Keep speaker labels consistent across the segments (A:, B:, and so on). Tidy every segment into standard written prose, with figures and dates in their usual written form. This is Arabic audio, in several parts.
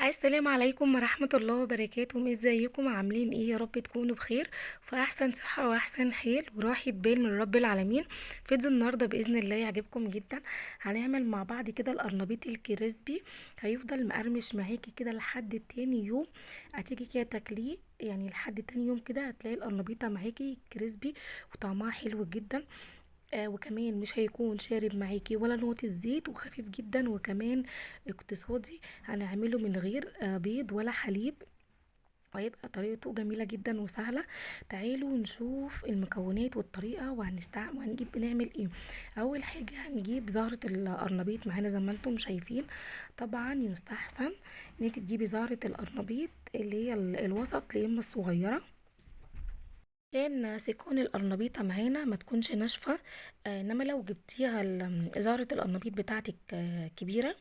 A: السلام عليكم ورحمة الله وبركاته. ازيكم عاملين ايه؟ يا رب تكونوا بخير في احسن صحة واحسن حال وراحة بال من رب العالمين. فيديو النهاردة باذن الله يعجبكم جدا. هنعمل مع بعض كده القرنبيط الكريسبي. هيفضل مقرمش معاكي كده لحد تاني يوم. هتيجي كده تاكليه يعني لحد تاني يوم كده هتلاقي القرنبيطة معاكي كريسبي وطعمها حلو جدا. وكمان مش هيكون شارب معاكي ولا نقطة زيت وخفيف جدا وكمان اقتصادي. هنعمله من غير بيض ولا حليب. وهيبقى طريقته جميلة جدا وسهلة. تعالوا نشوف المكونات والطريقة وهنجيب بنعمل ايه. اول حاجة هنجيب زهرة القرنبيط معانا زي ما انتم شايفين. طبعا يستحسن ان انت تجيبي زهرة القرنبيط اللي هي الوسط يا اما الصغيرة. كان سيكون القرنبيطة معانا ما تكونش ناشفة. انما لو جبتيها زهرة القرنبيط بتاعتك كبيرة.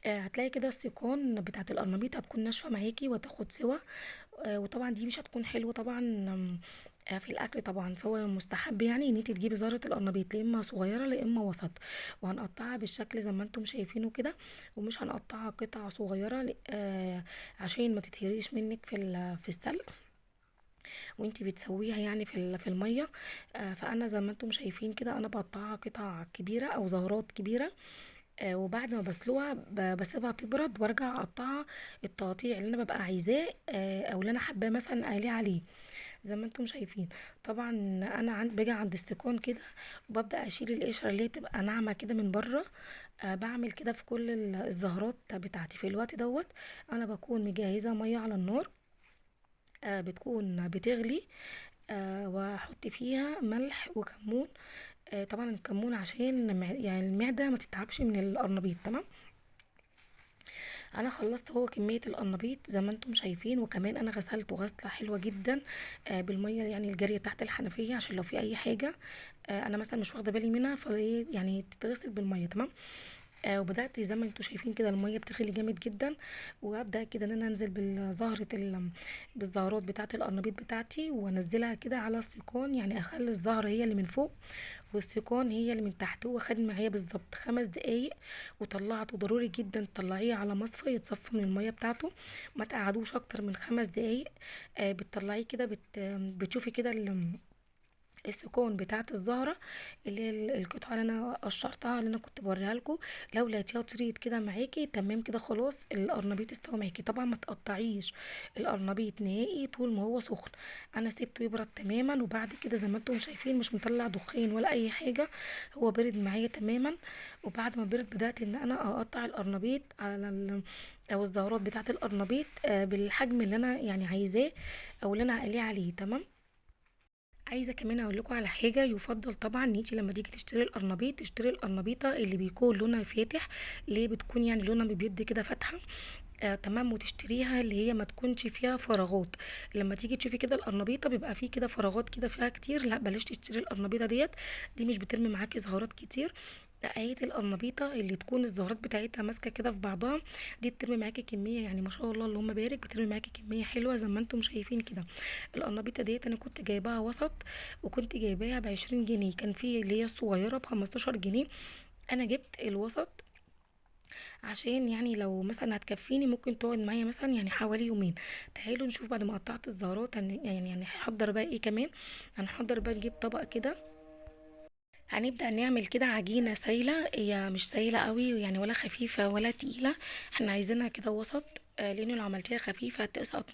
A: هتلاقي كده السيقان بتاعت القرنبيط هتكون ناشفة معاكي وتاخد سوا. وطبعا دي مش هتكون حلوة طبعا. في الاكل طبعا فهو مستحب يعني ان انت تجيبي زهرة القرنبيط لا اما صغيرة لا اما وسط. وهنقطعها بالشكل زي ما انتم شايفينه كده. ومش هنقطعها قطع صغيرة عشان ما تتهريش منك في السلق. وانتي بتسويها يعني في الميه. فانا زي ما انتم شايفين كده انا بقطعها قطع كبيره او زهرات كبيره. وبعد ما بسلقها بسيبها تبرد وارجع اقطعها التقطيع اللي انا ببقى عايزاه او اللي انا حباه مثلا اقليه عليه. زي ما انتم شايفين. طبعا انا باجي عند السيقان كده وببدا اشيل القشره اللي هي بتبقى ناعمه كده من بره. بعمل كده في كل الزهرات بتاعتي في الوقت دوت. انا بكون مجهزه ميه على النار. بتكون بتغلي. واحط فيها ملح وكمون. طبعا الكمون عشان يعني المعده ما تتعبش من القرنبيط تمام. انا خلصت هو كميه القرنبيط زي ما انتم شايفين وكمان انا غسلته غسله حلوه جدا. بالميه يعني الجاريه تحت الحنفيه عشان لو في اي حاجه. انا مثلا مش واخده بالي منها فايه يعني تتغسل بالميه تمام. وبدات زي ما انتوا شايفين كده الميه بتغلي جامد جدا. وابدا كده ان انا انزل بالزهرات بتاعه القرنبيط بتاعتي وانزلها كده على السيقان يعني اخلي الزهره هي اللي من فوق. والسيقان هي اللي من تحت. هو خد معايا بالظبط 5 دقايق. وطلعته ضروري جدا تطلعيه على مصفى يتصفى من الميه بتاعته. ما تقعدوش اكتر من 5 دقايق. بتطلعيه كده بتشوفي كده السيقان بتاعه الزهره. اللي هي القطعه اللي انا قشرتها اللي انا كنت بوريها لكم. لو لقيتيها طريت كده معاكي تمام كده خلاص القرنبيط استوى معاكي. طبعا ما تقطعيش القرنبيط نهائي طول ما هو سخن. انا سيبته يبرد تماما وبعد كده زي ما انتم شايفين مش مطلع دخان ولا اي حاجه. هو برد معايا تماما. وبعد ما برد بدات ان انا اقطع القرنبيط على او الزهرات بتاعه القرنبيط بالحجم اللي انا يعني عايزاه. او اللي انا هقليه عليه تمام. عايزه كمان اقول لكم على حاجه يفضل طبعا ان انت لما تيجي تشتري القرنبيط تشتري القرنبيطه اللي بيكون لونها فاتح. اللي هي بتكون يعني لونها بيض كده فاتحه. تمام وتشتريها اللي هي ما تكونش فيها فراغات. لما تيجي تشوفي كده القرنبيطه بيبقى فيه كده فراغات كده فيها كتير لا بلاش تشتري القرنبيطه ديت. دي مش بترمي معاكي زهرات كتير. دقاية القرنبيطة اللي تكون الزهرات بتاعتها ماسكة كده في بعضها. دي بترمي معاكي كمية يعني ما شاء الله اللهم بارك بترمي معاكي كمية حلوة زي ما انتم شايفين كده. القرنبيطة ديت انا كنت جايباها وسط. وكنت جايباها ب20 جنيه كان في اللي هي الصغيرة ب15 جنيه. انا جبت الوسط. عشان يعني لو مثلا هتكفيني ممكن تقعد معايا مثلا يعني حوالي يومين. تعالوا نشوف بعد ما قطعت الزهرات يعني هحضر بقى ايه كمان. هنحضر بقى نجيب طبق كده. هنبدأ نعمل كده عجينة سايلة هي مش سايلة قوي يعني ولا خفيفة ولا تقيلة. احنا عايزينها كده وسط. لان لو عملتيها خفيفة هتسقط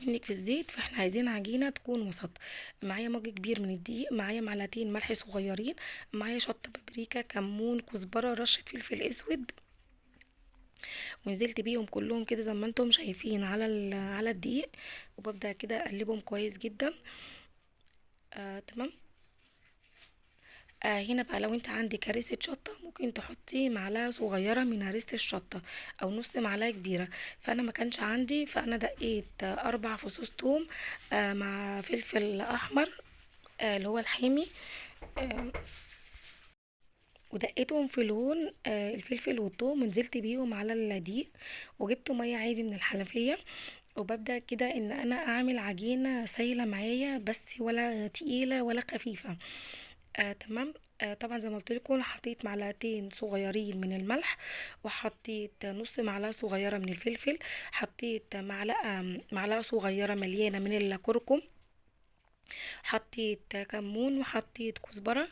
A: منك في الزيت فاحنا عايزين عجينة تكون وسط. معايا مج كبير من الدقيق معايا معلقتين ملح صغيرين. معايا شطة بابريكا كمون كزبرة رشة فلفل اسود. ونزلت بيهم كلهم كده زي ما انتم شايفين على الدقيق. وببدأ كده اقلبهم كويس جدا. تمام. هنا بقى لو انت عندك هريسة شطة ممكن تحطي معلقة صغيرة من هريسة الشطة. او نص معلقة كبيرة. فانا ما كانش عندي فانا دقيت 4 فصوص توم. مع فلفل احمر. اللي هو الحامي. آه ودقيتهم في لون الفلفل والثوم ونزلت بيهم على الدقيق. وجبت مية عادي من الحنفية. وببدأ كده ان انا اعمل عجينة سايلة معايا بس ولا تقيلة ولا خفيفة. تمام. طبعا زي ما قلت لكم، حطيت معلقتين صغيرين من الملح، وحطيت نص معلقه صغيره من الفلفل، حطيت معلقه صغيره مليانه من الكركم، حطيت كمون، وحطيت كزبره.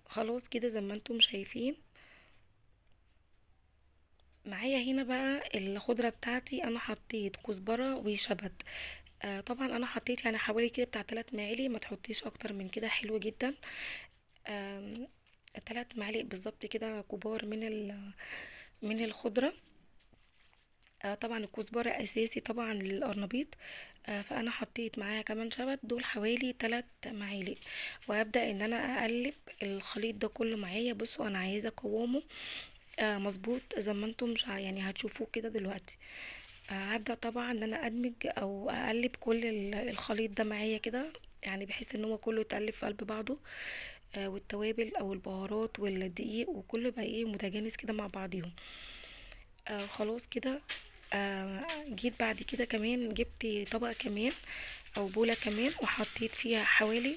A: خلاص كده زي ما انتم شايفين. معايا هنا بقى الخضره بتاعتي، انا حطيت كزبره وشبت. طبعا انا حطيت يعني حوالي كده بتاع 3 معالق، ما تحطيش اكتر من كده، حلو جدا. آم، 3 معالق بالظبط كده كبار من الخضره. طبعا الكزبره اساسي طبعا للقرنبيط. فانا حطيت معاها كمان شبت، دول حوالي 3 معالق. وهبدا ان انا اقلب الخليط ده كله معايا. بصوا انا عايزه قوامه مظبوط زي ما انتم مش يعني هتشوفوه كده دلوقتي. هبدأ طبعا ان انا ادمج او اقلب كل الخليط ده معايا كده، يعني بحيث ان هو كله يتقلب في قلب بعضه. والتوابل او البهارات والدقيق وكله بقى ايه متجانس كده مع بعضيهم. خلاص كده. جيت بعد كده كمان جبت طبق كمان او بولة كمان، وحطيت فيها حوالي،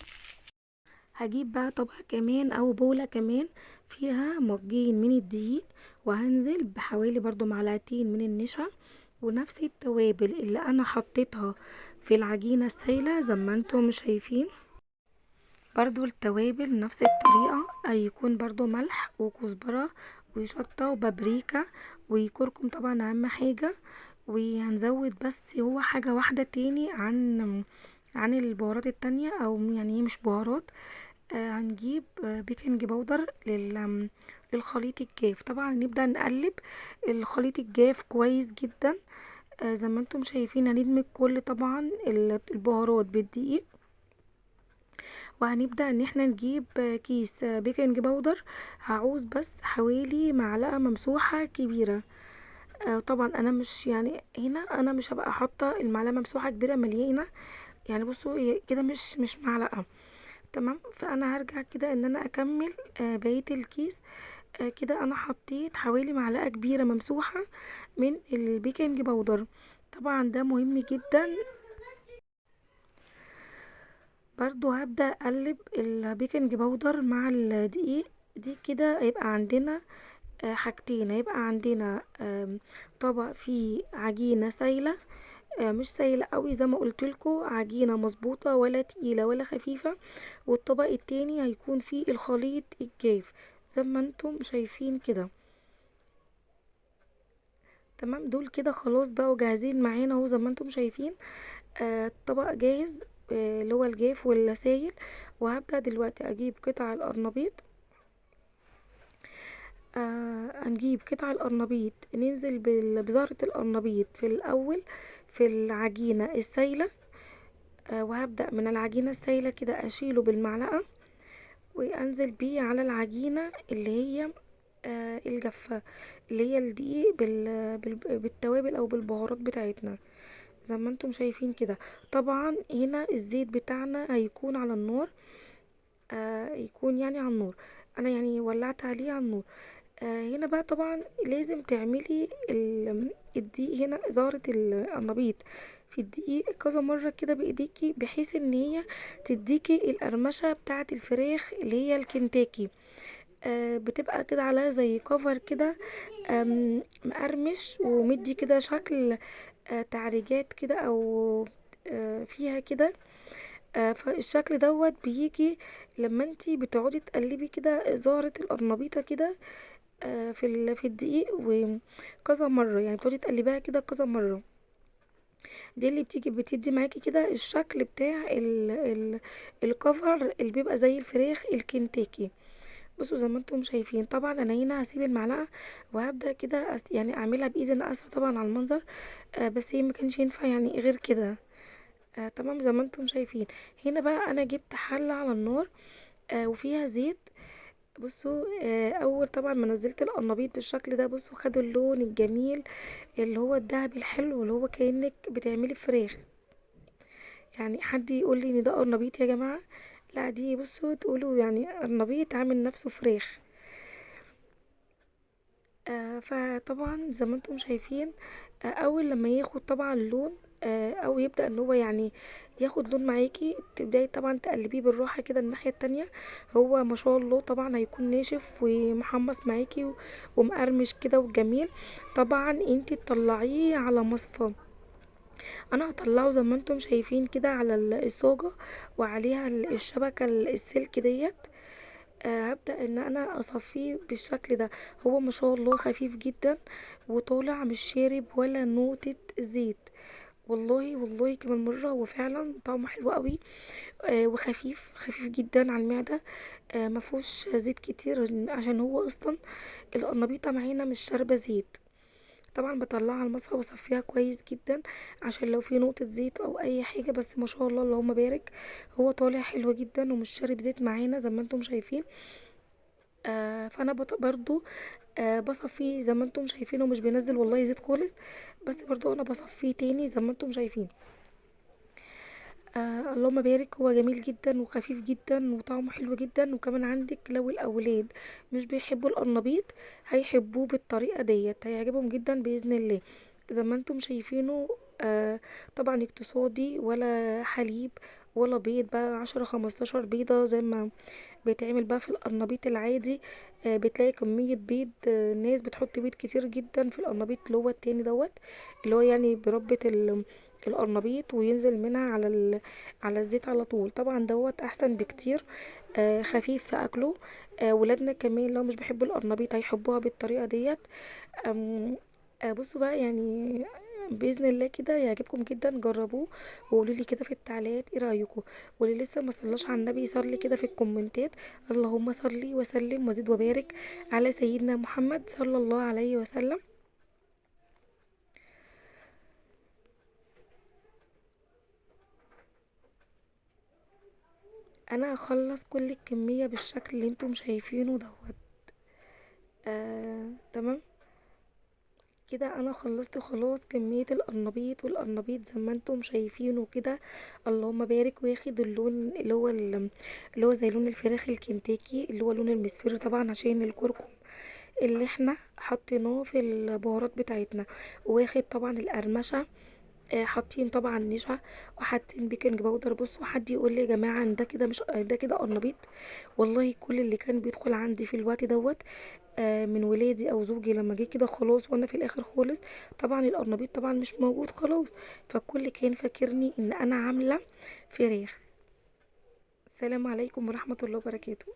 A: هجيب بقى طبق كمان او بولة كمان فيها مجين من الدقيق، وهنزل بحوالي برضو معلقتين من النشا، ونفس التوابل اللي انا حطيتها في العجينة السايلة زي ما انتم شايفين. برضو التوابل نفس الطريقة، يكون برضو ملح وكزبرة وشطة وبابريكا وكركم طبعا اهم حاجة. وهنزود بس هو حاجة واحدة تاني عن البهارات التانية، او يعني هي مش بهارات. هنجيب بيكنج باودر للخليط الجاف. طبعا نبدأ نقلب الخليط الجاف كويس جدا. زي ما انتم شايفين هندمج كل طبعا البهارات بالدقيق. وهنبدأ ان احنا نجيب كيس بيكنج باودر. هعوز بس حوالي معلقة ممسوحة كبيرة. طبعا انا مش يعني هنا انا مش هبقى حاطة المعلقة ممسوحة كبيرة مليانة، يعني بصوا هي كده مش معلقة. تمام، فانا هرجع كده ان انا اكمل بقية الكيس. كده انا حطيت حوالي معلقة كبيرة ممسوحة من البيكنج باودر. طبعا ده مهم جدا. برضو هبدأ اقلب البيكنج باودر مع الدقيق. دي كده هيبقى عندنا حاجتين. هيبقى عندنا طبق فيه عجينة سايلة، مش سايلة قوي زي ما قلتلكوا، عجينة مظبوطة ولا تقيلة ولا خفيفة. والطبق التاني هيكون فيه الخليط الجاف زي ما انتم شايفين كده. تمام، دول كده خلاص بقوا جاهزين معانا اهو زي ما انتم شايفين. الطبق جاهز، اللي هو الجاف والسايل. وهبدأ دلوقتي اجيب قطع القرنبيط. هنجيب قطع القرنبيط، ننزل بزهرة القرنبيط في الاول في العجينة السايلة. وهبدأ من العجينة السايلة كده اشيله بالمعلقة، وانزل بيه على العجينة اللي هي الجافة، اللي هي الدقيق بالتوابل او بالبهارات بتاعتنا زي ما انتم شايفين كده. طبعا هنا الزيت بتاعنا هيكون على النار، يكون يعني على النار. انا يعني ولعت عليه على النار. هنا بقى طبعا لازم تعملي الدقيق هنا زهرة القرنبيط في الدقيق كذا مرة كده بايديكي، بحيث ان هي تديكي القرمشة بتاعة الفراخ اللي هي الكنتاكي. بتبقى كده عليها زي كفر كده، مقرمش ومدي كده شكل تعريجات كده او فيها كده. فالشكل دوت بيجي لما انتي بتقعدي تقلبي كده زهرة القرنبيطة كده في الدقيق وكذا مرة، يعني بتقعدي تقلبيها كده كذا مرة. دي اللي بتدي معاكي كده الشكل بتاع الكفر اللي بيبقى زي الفراخ الكنتاكي. بصوا زي ما انتم شايفين. طبعا انا هنا هسيب المعلقه وهبدا كده يعني اعملها بايدي. انا اسفه طبعا على المنظر، بس هي ما كانش ينفع يعني غير كده. تمام زي ما انتم شايفين. هنا بقى انا جبت حله على النار وفيها زيت. بصوا اول طبعا ما نزلت القرنبيط بالشكل ده، بصوا خد اللون الجميل اللي هو الذهبي الحلو، اللي هو كأنك بتعملي فراخ. يعني حد يقول لي ان ده قرنبيط يا جماعه؟ لا، دي بصوا تقولوا يعني قرنبيط عامل نفسه فراخ. فطبعا زي ما انتم شايفين، اول لما ياخد طبعا اللون او يبدأ ان هو يعني ياخد لون معاكي، تبداي طبعا تقلبيه بالراحة كده الناحية التانية. هو ما شاء الله طبعا هيكون ناشف ومحمص معاكي ومقرمش كده وجميل. طبعا انتي تطلعيه على مصفى. انا هطلعه زي ما انتم شايفين كده على الصاجة، وعليها الشبكة السلك ديت. هبدأ ان انا اصفيه بالشكل ده. هو ما شاء الله خفيف جدا، وطالع مش شارب ولا نقطة زيت. والله والله كمان مرة هو فعلا طعمه حلو قوي. وخفيف خفيف جدا على المعدة. مفهوش زيت كتير عشان هو اصلا القرنبيطة معانا مش شاربة زيت. طبعا بطلعها على المصفى وبصفيها كويس جدا عشان لو في نقطة زيت او اي حاجة، بس ما شاء الله اللهم بارك. هو طالع حلو جدا ومش شارب زيت معانا زي ما انتم شايفين. فانا برضو بصفيه زي ما انتم شايفين، ومش بينزل والله زيت خالص. بس برضو انا بصفيه تاني زي ما انتم شايفين. اللهم بارك. هو جميل جدا وخفيف جدا وطعمه حلو جدا. وكمان عندك لو الاولاد مش بيحبوا القرنبيط، هيحبوه بالطريقه ديت، هيعجبهم جدا باذن الله. زي ما انتم شايفينه. طبعا اقتصادي، ولا حليب ولا بيض بقى 10 15 بيضة زي ما بيتعمل بقى في القرنبيط العادي. بتلاقي كمية بيض. ناس بتحط بيض كتير جدا في القرنبيط اللي هو التاني دوت، اللي هو يعني بربة القرنبيط وينزل منها على على الزيت على طول. طبعا دوت احسن بكتير. خفيف في اكله. ولادنا كمان لو مش بيحبوا القرنبيط هيحبوها بالطريقة ديت. أم، بصوا بقى يعني باذن الله كده يعجبكم جدا. جربوه وقولوا لي كده في التعليقات ايه رايكم. واللي لسه ما صلاش على النبي يصلي كده في الكومنتات. اللهم صلي وسلم وزد وبارك على سيدنا محمد صلى الله عليه وسلم. انا هخلص كل الكميه بالشكل اللي انتم شايفينه دوت. تمام. كده انا خلصت خلاص كمية القرنبيط. والقرنبيط زي ما انتم شايفينه كده اللهم بارك، واخد اللون اللي هو زي لون الفراخ الكنتاكي، اللي هو لون المسفر طبعا عشان الكركم اللي احنا حطيناه في البهارات بتاعتنا. واخد طبعا القرمشة. حاطين طبعا نشا، وحاطين بيكنج باودر. بصوا حد يقول لي يا جماعه ان ده كده مش ده كده قرنبيط؟ والله كل اللي كان بيدخل عندي في الوقت دوت من ولادي او زوجي لما جه كده خلاص وانا في الاخر خالص، طبعا القرنبيط طبعا مش موجود خلاص. فالكل كان فاكرني ان انا عامله فراخ. السلام عليكم ورحمه الله وبركاته.